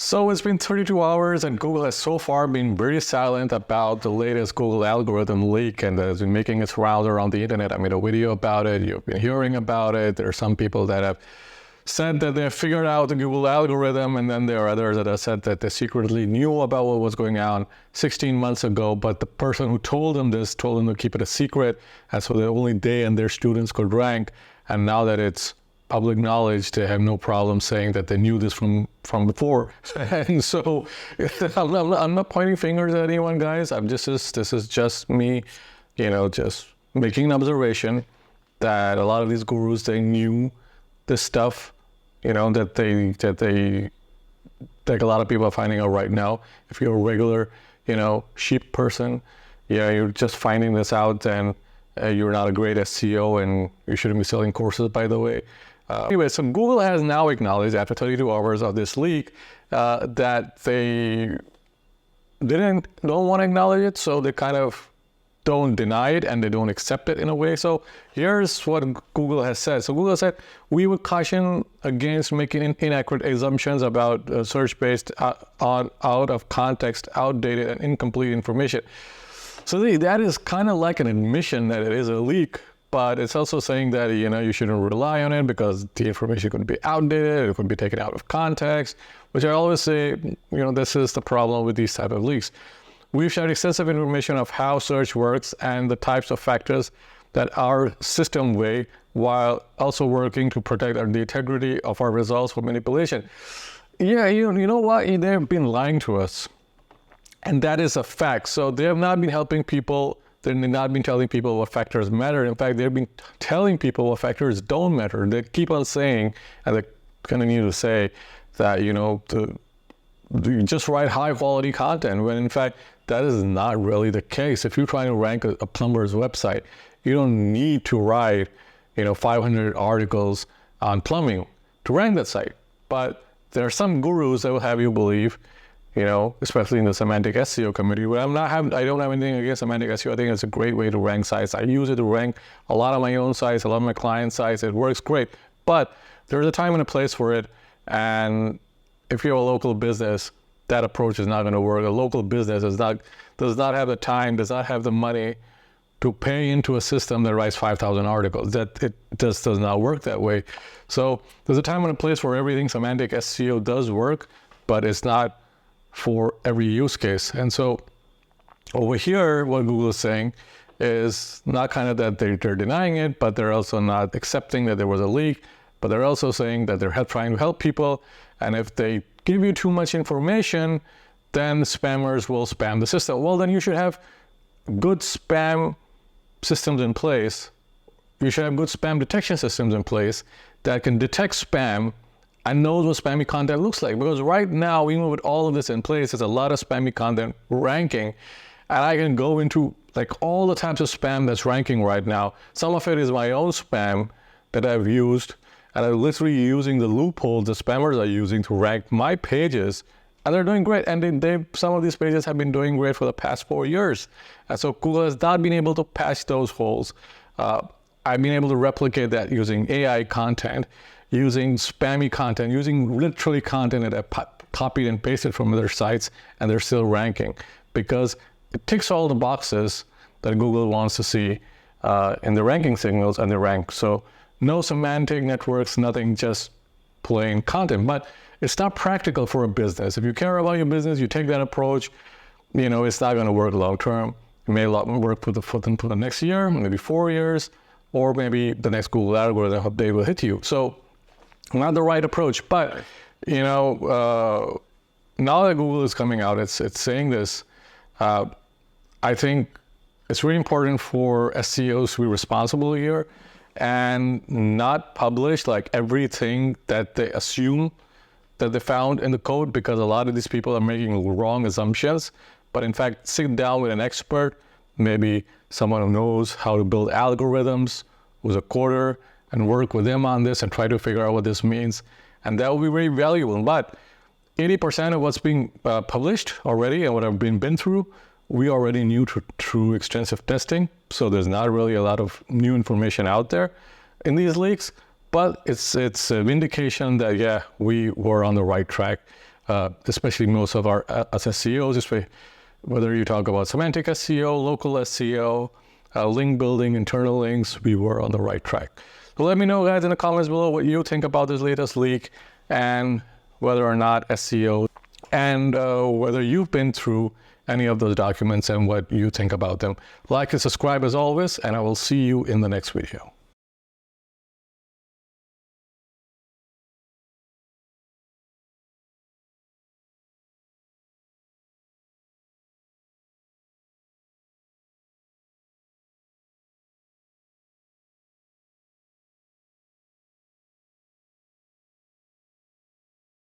So it's been 32 hours and Google has so far been very silent about the latest Google algorithm leak, and has been making its rounds around the internet. I made a video about it. You've been hearing about it. There are some people that have said that they have figured out the Google algorithm, and then there are others that have said that they secretly knew about what was going on 16 months ago, but the person who told them this told them to keep it a secret, and so that only they and their students could rank. And now that it's public knowledge, they have no problem saying that they knew this from before. And so I'm not pointing fingers at anyone, guys. This is just me, just making an observation that a lot of these gurus, they knew this stuff, that like a lot of people are finding out right now. If you're a regular, sheep person, you're just finding this out, then you're not a great SEO and you shouldn't be selling courses, by the way. Anyway, so Google has now acknowledged after 32 hours of this leak that they don't want to acknowledge it, so they kind of don't deny it and they don't accept it in a way. So here's what Google has said. So Google said, we would caution against making inaccurate assumptions about search-based out of context, outdated and incomplete information. So that is kind of like an admission that it is a leak, but it's also saying that, you shouldn't rely on it because the information could be outdated, it could be taken out of context, which I always say, this is the problem with these type of leaks. We've shared extensive information of how search works and the types of factors that our system weigh, while also working to protect the integrity of our results from manipulation. Yeah, you know what? They've been lying to us. And that is a fact. So they have not been helping people. They've not been telling people what factors matter. In fact, they've been telling people what factors don't matter. They keep on saying, and they continue to say, that, you just write high quality content, when in fact, that is not really the case. If you're trying to rank a plumber's website, you don't need to write, 500 articles on plumbing to rank that site. But there are some gurus that will have you believe, especially in the semantic SEO community, where I don't have anything against semantic SEO. I think it's a great way to rank sites. I use it to rank a lot of my own sites, a lot of my client sites. It works great, but there's a time and a place for it. And if you're a local business, that approach is not going to work. A local business does not have the time, does not have the money to pay into a system that writes 5,000 articles. That it just does not work that way. So there's a time and a place where everything semantic SEO does work, but it's not for every use case. And so over here, what Google is saying is not kind of that they're denying it, but they're also not accepting that there was a leak, but they're also saying that they're trying to help people. And if they give you too much information, then spammers will spam the system. Well, then you should have good spam systems in place. You should have good spam detection systems in place that can detect spam and knows what spammy content looks like. Because right now, even with all of this in place, there's a lot of spammy content ranking. And I can go into like all the types of spam that's ranking right now. Some of it is my own spam that I've used, and I'm literally using the loopholes the spammers are using to rank my pages, and they're doing great. And some of these pages have been doing great for the past 4 years. And so Google has not been able to patch those holes. I've been able to replicate that using AI content, using spammy content, using literally content that I copied and pasted from other sites, and they're still ranking because it ticks all the boxes that Google wants to see in the ranking signals, and they rank. So no semantic networks, nothing, just plain content. But it's not practical for a business. If you care about your business, you take that approach, it's not going to work long term. It may work for the next year, maybe 4 years, or maybe the next Google algorithm update will hit you. So not the right approach. But, now that Google is coming out, it's saying this, I think it's really important for SEOs to be responsible here and not publish like everything that they assume that they found in the code, because a lot of these people are making wrong assumptions. But in fact, sit down with an expert, maybe someone who knows how to build algorithms, who's a coder, and work with them on this and try to figure out what this means. And that will be very valuable. But 80% of what's being published already and what I've been through, we already knew through extensive testing. So there's not really a lot of new information out there in these leaks. But it's an indication that, yeah, we were on the right track especially most of our as SEOs, especially whether you talk about semantic SEO, local SEO, link building, internal links, we were on the right track. So let me know, guys, in the comments below what you think about this latest leak and whether or not SEO, and whether you've been through any of those documents and what you think about them. Like and subscribe as always, and I will see you in the next video.